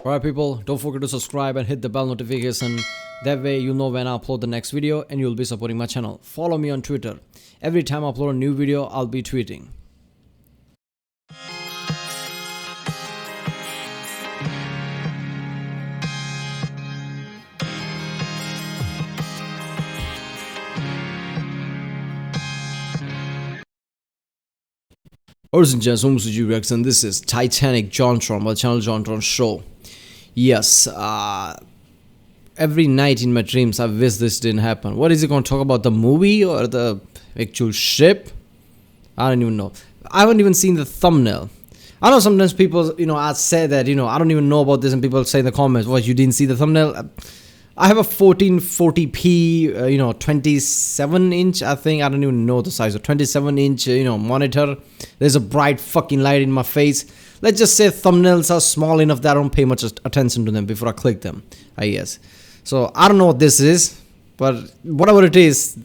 Alright people, don't forget to subscribe and hit the bell notification. That way you'll know when I upload the next video and you'll be supporting my channel. Follow me on Twitter. Every time I upload a new video, I'll be tweeting. Ladies and gents, and this is Titanic JonTron, my channel JonTron Show. Yes, every night in my dreams I wish this didn't happen. What is he going to talk about, the movie or the actual ship? I don't even know. I haven't even seen the thumbnail. I know sometimes people, I say that, I don't even know about this, and people say in the comments, what, you didn't see the thumbnail? I have a 1440p, 27-inch, I think. I don't even know the size of 27-inch, monitor. There's a bright fucking light in my face. Let's just say thumbnails are small enough that I don't pay much attention to them before I click them, I guess. So, I don't know what this is, but whatever it is,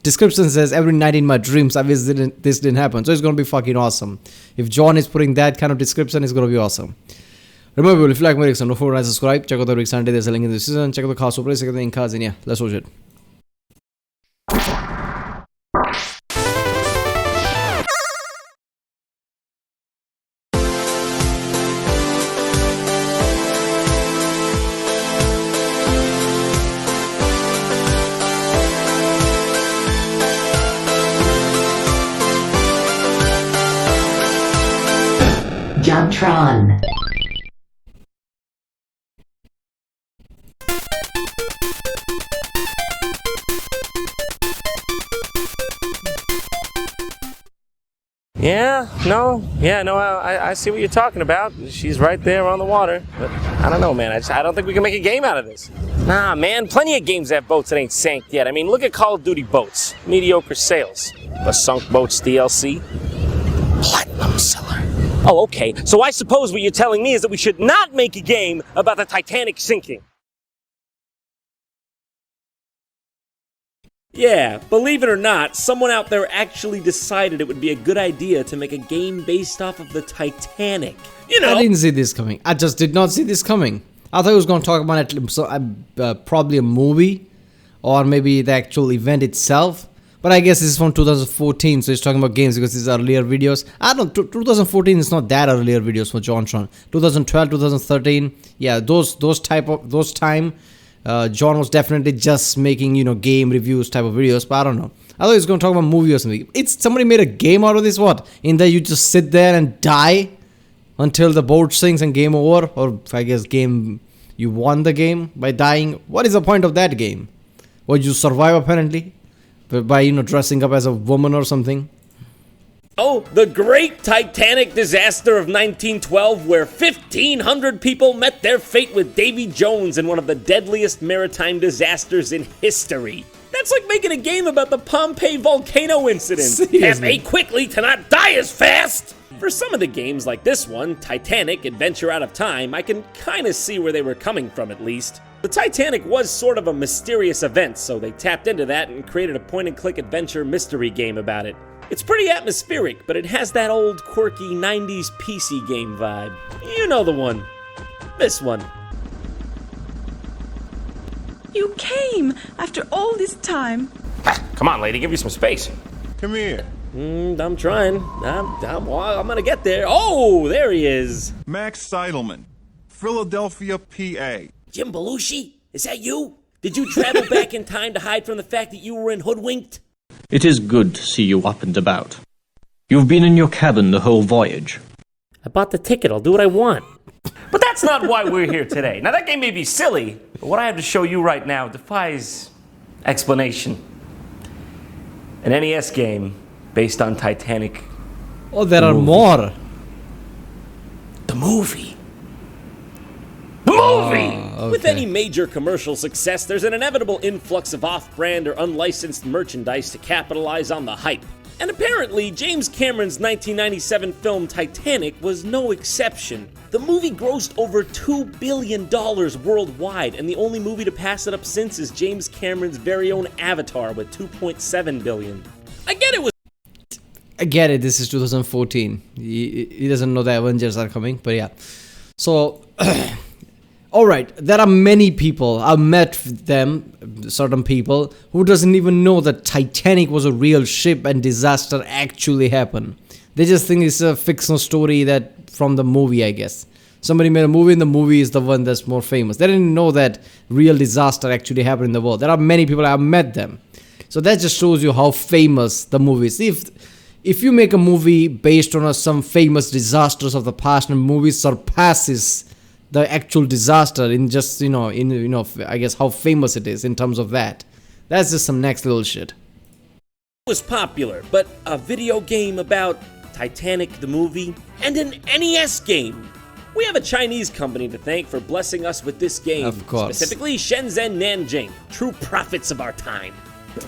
description says every night in my dreams I wish this didn't happen. So, it's going to be fucking awesome. If John is putting that kind of description, it's going to be awesome. Remember, if you like my reaction, don't forget to subscribe. Check out the reaction. There's a link in the description. Check out the cast over. Check out the cards, and yeah, let's watch it. JonTron. I see what you're talking about. She's right there on the water. But I don't know, man. I don't think we can make a game out of this. Nah, man. Plenty of games have boats that ain't sank yet. I mean, look at Call of Duty boats. Mediocre sales. But Sunk Boats DLC? Platinum seller. Oh, okay. So I suppose what you're telling me is that we should not make a game about the Titanic sinking. Yeah, believe it or not, someone out there actually decided it would be a good idea to make a game based off of the Titanic. I didn't see this coming. I just did not see this coming. I thought he was going to talk about probably a movie or maybe the actual event itself. But I guess this is from 2014, so he's talking about games because these are earlier videos. I don't know, 2014 is not that earlier videos for JonTron. 2012, 2013, yeah, those time. John was definitely just making, game reviews type of videos, but I don't know. I thought he was going to talk about movie or something. Somebody made a game out of this, what? In that you just sit there and die until the boat sinks and game over? Or I guess you won the game by dying? What is the point of that game? Would you survive apparently? By, dressing up as a woman or something? Oh, the great Titanic disaster of 1912, where 1,500 people met their fate with Davy Jones in one of the deadliest maritime disasters in history. That's like making a game about the Pompeii volcano incident. Seriously? Quickly to not die as fast! For some of the games like this one, Titanic, Adventure Out of Time, I can kinda see where they were coming from at least. The Titanic was sort of a mysterious event, so they tapped into that and created a point-and-click adventure mystery game about it. It's pretty atmospheric, but it has that old, quirky 90s PC game vibe. You know the one. This one. You came after all this time. Come on, lady, give me some space. Come here. I'm trying. I'm gonna get there. Oh, there he is. Max Seidelman, Philadelphia, PA. Jim Belushi? Is that you? Did you travel back in time to hide from the fact that you were in Hoodwinked? It is good to see you up and about. You've been in your cabin the whole voyage. I bought the ticket. I'll do what I want. But that's not why we're here today. Now, that game may be silly, but what I have to show you right now defies explanation. An NES game based on Titanic. Oh, there are more. The movie. The movie! Okay. With any major commercial success, there's an inevitable influx of off-brand or unlicensed merchandise to capitalize on the hype. And apparently, James Cameron's 1997 film Titanic was no exception. The movie grossed over $2 billion worldwide, and the only movie to pass it up since is James Cameron's very own Avatar with $2.7 billion. I get it, this is 2014. He doesn't know the Avengers are coming, but yeah. So, Alright, there are many people, I've met them, certain people, who doesn't even know that Titanic was a real ship and disaster actually happened. They just think it's a fictional story that from the movie, I guess. Somebody made a movie and the movie is the one that's more famous. They didn't know that real disaster actually happened in the world. There are many people, I've met them. So that just shows you how famous the movie is. If you make a movie based on some famous disasters of the past and movie surpasses the actual disaster in just, I guess how famous it is in terms of that. That's just some next level shit. It was popular, but a video game about Titanic the movie and an NES game. We have a Chinese company to thank for blessing us with this game. Of course. Specifically Shenzhen Nanjing, true prophets of our time.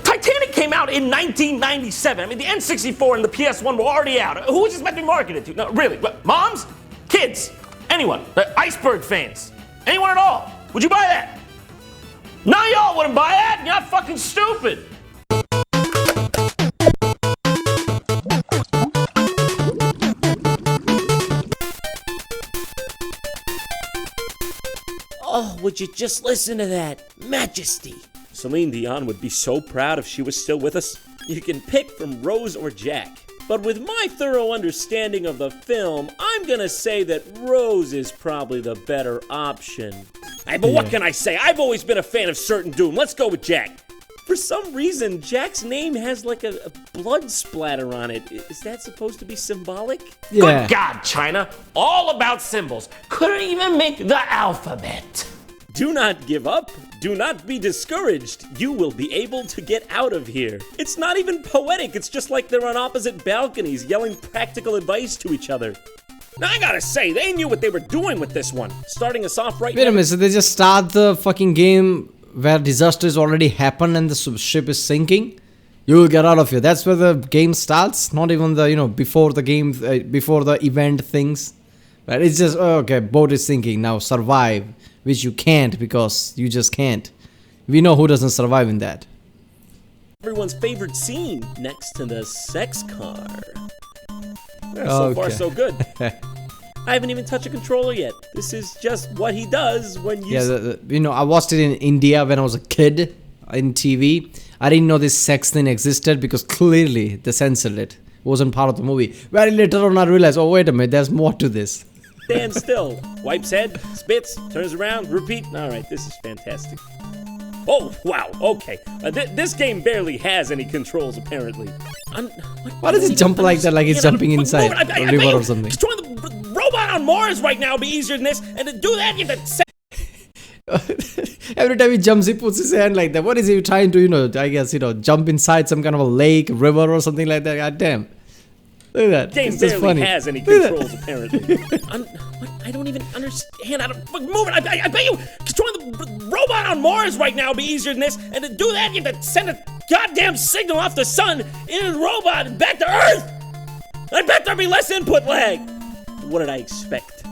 Titanic came out in 1997. I mean, the N64 and the PS1 were already out. Who was this meant to be marketed to? No, really. What, moms? Kids? Anyone? Iceberg fans? Anyone at all? Would you buy that? None of y'all wouldn't buy that. You're not fucking stupid. Oh, would you just listen to that? Majesty. Celine Dion would be so proud if she was still with us. You can pick from Rose or Jack. But with my thorough understanding of the film, I'm gonna say that Rose is probably the better option. Hey, but what can I say? I've always been a fan of Certain Doom. Let's go with Jack. For some reason, Jack's name has like a blood splatter on it. Is that supposed to be symbolic? Yeah. Good God, China. All about symbols. Couldn't even make the alphabet. Do not give up. Do not be discouraged. You will be able to get out of here. It's not even poetic. It's just like they're on opposite balconies yelling practical advice to each other. Now, I gotta say, they knew what they were doing with this one. Starting us off right now. Wait a minute, so they just start the fucking game where disaster has already happened and the ship is sinking? You will get out of here. That's where the game starts? Not even the, before the game, before the event things. Right? It's just, okay, boat is sinking, now survive. Which you can't because you just can't. We know who doesn't survive in that. Everyone's favorite scene next to the sex car. So far, so good. I haven't even touched a controller yet. This is just what he does when you... Yeah, I watched it in India when I was a kid in TV. I didn't know this sex thing existed because clearly they censored it. It wasn't part of the movie. Very later on I realized, oh wait a minute, there's more to this. Stand still. Wipes head, spits, turns around, repeat. Alright, this is fantastic. Oh, wow, okay. This game barely has any controls, apparently. Why does it jump like that, like it's jumping inside a river or something? Destroying the robot on Mars right now would be easier than this, and to do that, you have to... Every time he jumps, he puts his hand like that. What is he trying to, I guess, jump inside some kind of a lake, river or something like that? God damn. Look at that. Game barely has any controls, apparently. I don't even understand how to move it. I bet you controlling the robot on Mars right now would be easier than this. And to do that, you have to send a goddamn signal off the sun into the robot and back to Earth. I bet there'd be less input lag. What did I expect?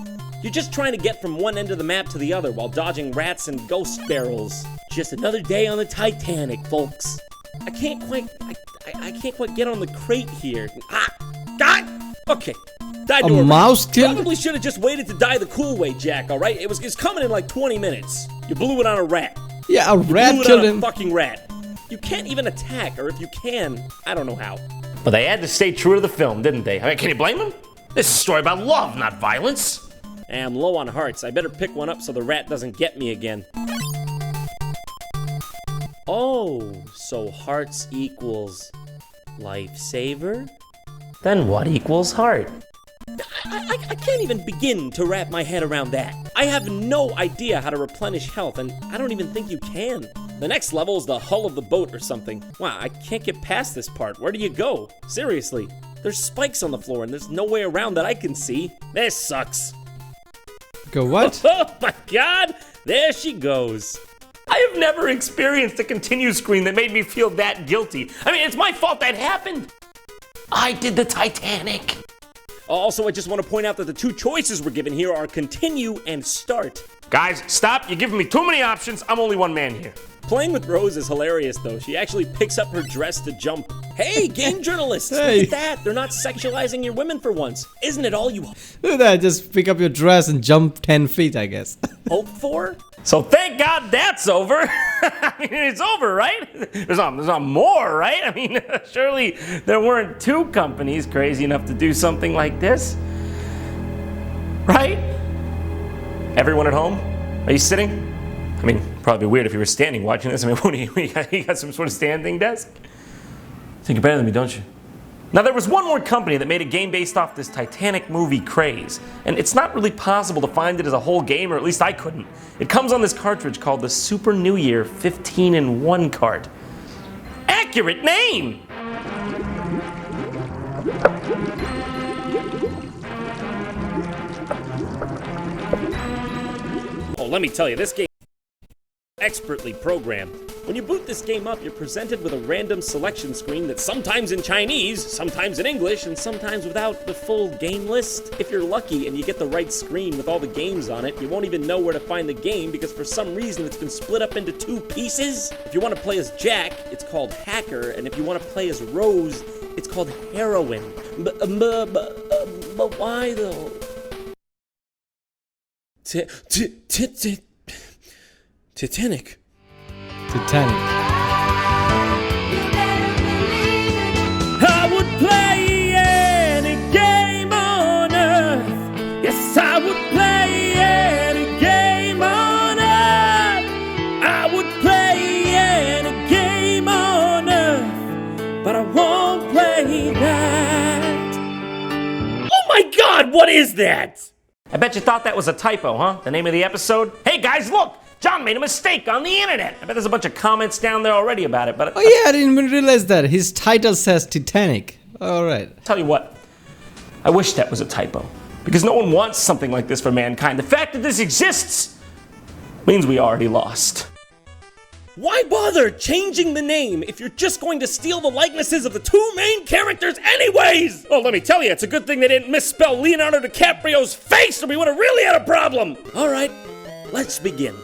You're just trying to get from one end of the map to the other while dodging rats and ghost barrels. Just another day on the Titanic, folks. I can't quite get on the crate here. God! Okay. Died to a mouse killed? Probably should have just waited to die the cool way, Jack, alright? It's coming in like 20 minutes. You blew it on a rat. Yeah, a rat blew it killed on him. A fucking rat. You can't even attack, or if you can, I don't know how. But they had to stay true to the film, didn't they? I mean, can you blame them? This is a story about love, not violence. I'm low on hearts. I better pick one up so the rat doesn't get me again. Oh, so hearts equals lifesaver? Then what equals heart? I can't even begin to wrap my head around that. I have no idea how to replenish health, and I don't even think you can. The next level is the hull of the boat or something. Wow, I can't get past this part. Where do you go? Seriously. There's spikes on the floor, and there's no way around that I can see. This sucks. Go what? Oh my god! There she goes. I have never experienced a continue screen that made me feel that guilty. I mean, it's my fault that happened. I did the Titanic. Also, I just want to point out that the two choices we're given here are continue and start. Guys, stop. You're giving me too many options. I'm only one man here. Playing with Rose is hilarious, though. She actually picks up her dress to jump. Hey, game journalists, Hey. look at that. They're not sexualizing your women for once. Isn't it all you Look at that, just pick up your dress and jump 10 feet, I guess. hope for? So thank God that's over. I mean, it's over, right? There's not more, right? I mean, surely there weren't two companies crazy enough to do something like this. Right? Everyone at home? Are you sitting? I mean, probably weird if you were standing watching this. I mean, what do you got some sort of standing desk? Think you're better than me, don't you? Now, there was one more company that made a game based off this Titanic movie craze, and it's not really possible to find it as a whole game, or at least I couldn't. It comes on this cartridge called the Super New Year 15-in-1 cart. Accurate name! Oh, let me tell you, this game is expertly programmed. When you boot this game up, you're presented with a random selection screen that's sometimes in Chinese, sometimes in English, and sometimes without the full game list. If you're lucky and you get the right screen with all the games on it, you won't even know where to find the game because for some reason it's been split up into two pieces. If you want to play as Jack, it's called Hacker, and if you want to play as Rose, it's called Heroine. But why though? Titanic. Titanic. I would play any game on earth. Yes, I would play any game on earth. I would play any game on earth, but I won't play that. Oh my God, what is that? I bet you thought that was a typo, huh? The name of the episode? Hey guys, look! John made a mistake on the internet. I bet there's a bunch of comments down there already about it, but... Oh yeah, I didn't even realize that. His title says Titanic. Alright. Tell you what, I wish that was a typo. Because no one wants something like this for mankind. The fact that this exists means we already lost. Why bother changing the name if you're just going to steal the likenesses of the two main characters anyways? Oh, let me tell you, it's a good thing they didn't misspell Leonardo DiCaprio's face or we would have really had a problem. All right, let's begin.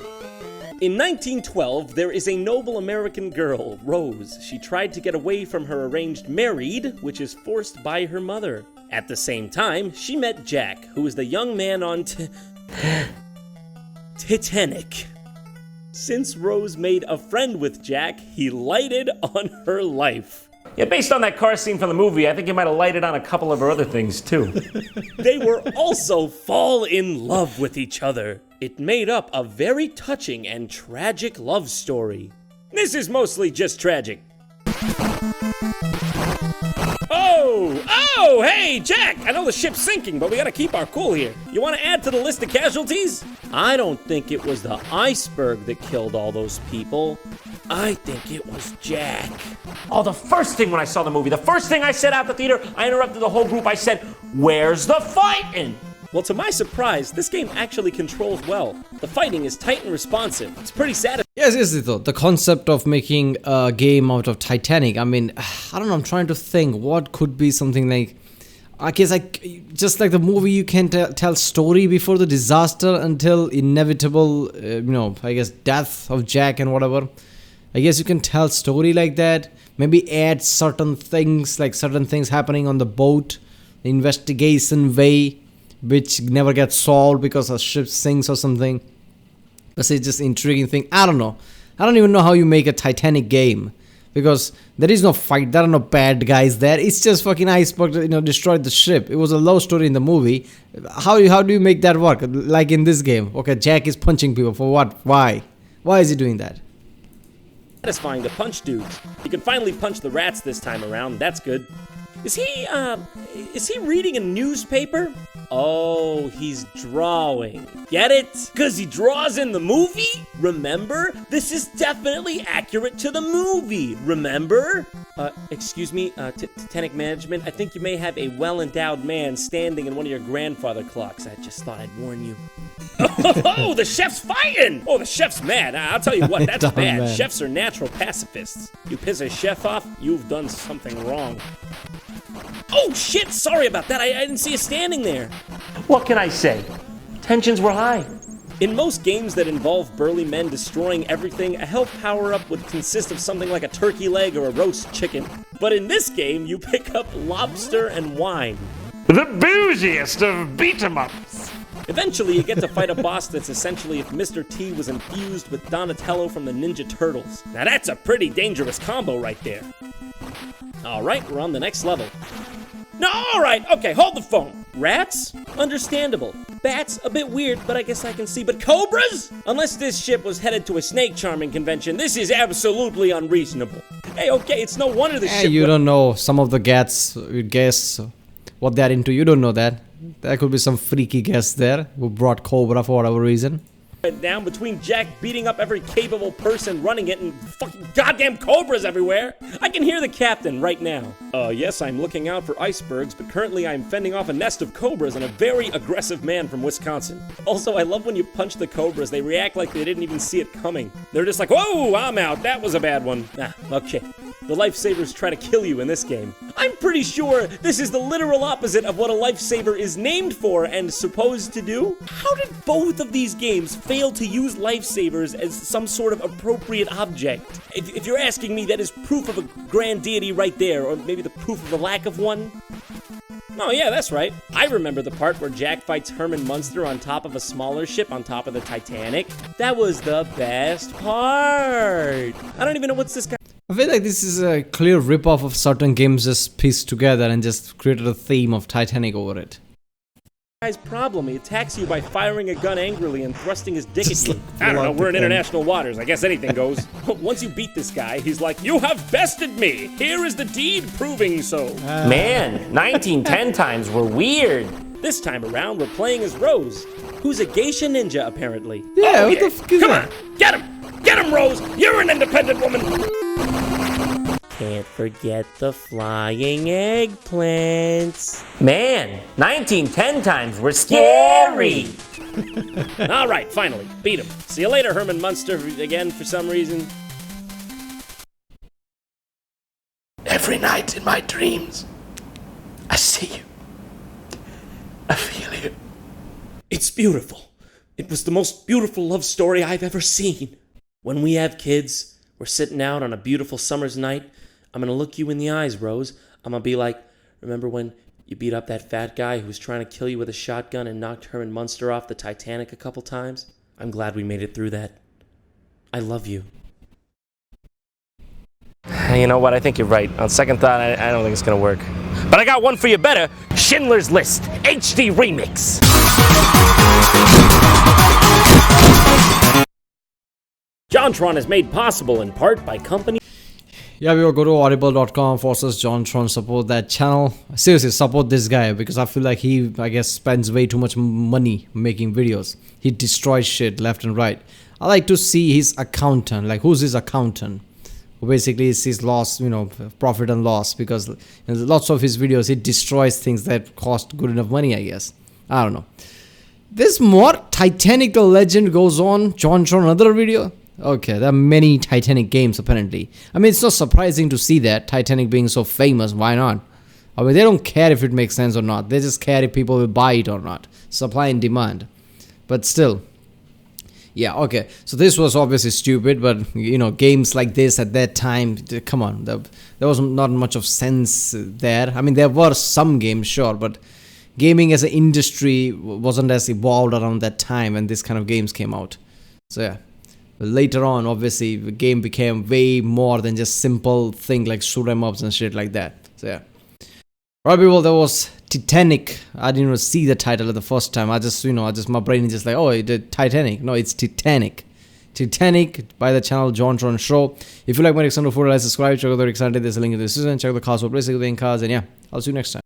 In 1912, there is a noble American girl, Rose. She tried to get away from her arranged married, which is forced by her mother. At the same time, she met Jack, who was the young man on Titanic. Since Rose made a friend with Jack, he lighted on her life. Yeah, based on that car scene from the movie, I think he might have lighted on a couple of her other things, too. They were also fall in love with each other. It made up a very touching and tragic love story. This is mostly just tragic. Oh, hey, Jack! I know the ship's sinking, but we gotta keep our cool here. You wanna add to the list of casualties? I don't think it was the iceberg that killed all those people. I think it was Jack. Oh, the first thing when I saw the movie, the first thing I said out the theater, I interrupted the whole group, I said, "Where's the fighting?" Well, to my surprise, this game actually controls well. The fighting is tight and responsive. It's pretty satisfying. Yes, though. The concept of making a game out of Titanic, I mean, I don't know, I'm trying to think what could be something like, I guess just like the movie, you can tell story before the disaster until inevitable, I guess death of Jack and whatever. I guess you can tell story like that. Maybe add certain things, like certain things happening on the boat, the investigation way, which never gets solved because a ship sinks or something. That's just intriguing thing. I don't know. I don't even know how you make a Titanic game, because there is no fight. There are no bad guys there. It's just fucking iceberg, destroyed the ship. It was a love story in the movie. How do you make that work? Like in this game, okay, Jack is punching people for what? Why? Why is he doing that? Satisfying to punch dudes. You can finally punch the rats this time around. That's good. Is he reading a newspaper? Oh, he's drawing. Get it? Because he draws in the movie? Remember? This is definitely accurate to the movie. Remember? Excuse me, Titanic management, I think you may have a well-endowed man standing in one of your grandfather clocks. I just thought I'd warn you. Oh, the chef's fighting! Oh, the chef's mad. I'll tell you what, that's bad. Man. Chefs are natural pacifists. You piss a chef off, you've done something wrong. Oh, shit, sorry about that. I didn't see you standing there. What can I say? Tensions were high. In most games that involve burly men destroying everything, a health power-up would consist of something like a turkey leg or a roast chicken. But in this game, you pick up lobster and wine. The bougiest of beat-em-ups. Eventually, you get to fight a boss that's essentially if Mr. T was infused with Donatello from the Ninja Turtles. Now that's a pretty dangerous combo right there. Alright, we're on the next level. No, alright, okay, hold the phone. Rats? Understandable. Bats? A bit weird, but I guess I can see. But cobras? Unless this ship was headed to a snake charming convention, this is absolutely unreasonable. Hey, okay, it's no wonder the ship... You don't know some of the gats, you guess what they're into. You don't know that. There could be some freaky guest there who brought Cobra for whatever reason. Down between Jack beating up every capable person running it and fucking goddamn cobras everywhere. I can hear the captain right now. Yes, I'm looking out for icebergs, but currently I'm fending off a nest of cobras and a very aggressive man from Wisconsin. Also, I love when you punch the cobras, they react like they didn't even see it coming. They're just like, whoa, I'm out, that was a bad one. Okay. The lifesavers try to kill you in this game. I'm pretty sure this is the literal opposite of what a lifesaver is named for and supposed to do. How did both of these games fail to use lifesavers as some sort of appropriate object? If you're asking me, that is proof of a grand deity right there, or maybe the proof of the lack of one. Oh yeah, that's right. I remember the part where Jack fights Herman Munster on top of a smaller ship on top of the Titanic. That was the best part. I don't even know what's this guy. I feel like this is a clear rip-off of certain games just pieced together and just created a theme of Titanic over it. Guy's problem. He attacks you by firing a gun angrily and thrusting his dick at you. I don't know, we're in international waters. I guess anything goes. Once you beat this guy, he's like, you have bested me. Here is the deed proving so. Man, 1910 times were weird. This time around, we're playing as Rose, who's a geisha ninja, apparently. Yeah, what the fuck is that? Come on, get him! Get him, Rose! You're an independent woman! Can't forget the flying eggplants. Man, 1910 times were scary. All right, finally, beat him. See you later, Herman Munster, again for some reason. Every night in my dreams, I see you. I feel you. It's beautiful. It was the most beautiful love story I've ever seen. When we have kids, we're sitting out on a beautiful summer's night. I'm gonna look you in the eyes, Rose. I'm gonna be like, remember when you beat up that fat guy who was trying to kill you with a shotgun and knocked Herman Munster off the Titanic a couple times? I'm glad we made it through that. I love you. You know what? I think you're right. On second thought, I don't think it's gonna work. But I got one for you better. Schindler's List HD Remix. JonTron is made possible in part by company. Yeah, we will go to audible.com/JonTron, support that channel. Seriously, support this guy because I feel like he, I guess, spends way too much money making videos. He destroys shit left and right. I like to see his accountant, like who's his accountant? Who basically is his loss, profit and loss, because in lots of his videos he destroys things that cost good enough money, I guess. I don't know. This more Titanic the Legend goes on, JonTron, another video. Okay, there are many Titanic games apparently. I mean, it's not surprising to see that, Titanic being so famous, why not? I mean, they don't care if it makes sense or not. They just care if people will buy it or not. Supply and demand. But still. Yeah, okay. So this was obviously stupid, but, games like this at that time, come on. There was not much of sense there. I mean, there were some games, sure, but gaming as an industry wasn't as evolved around that time when this kind of games came out. So yeah. Later on, obviously, the game became way more than just simple thing like shoot 'em ups and shit like that. So yeah. Right, people, that was Titanic. I didn't even see the title the first time. my brain is just like, oh, it did Titanic. No, it's Titanic. Titanic by the channel JonTron Show. If you like my extended photo, like, subscribe. Check out the extended. There's a link in the description. Check out the cars for placing the cards. And yeah, I'll see you next time.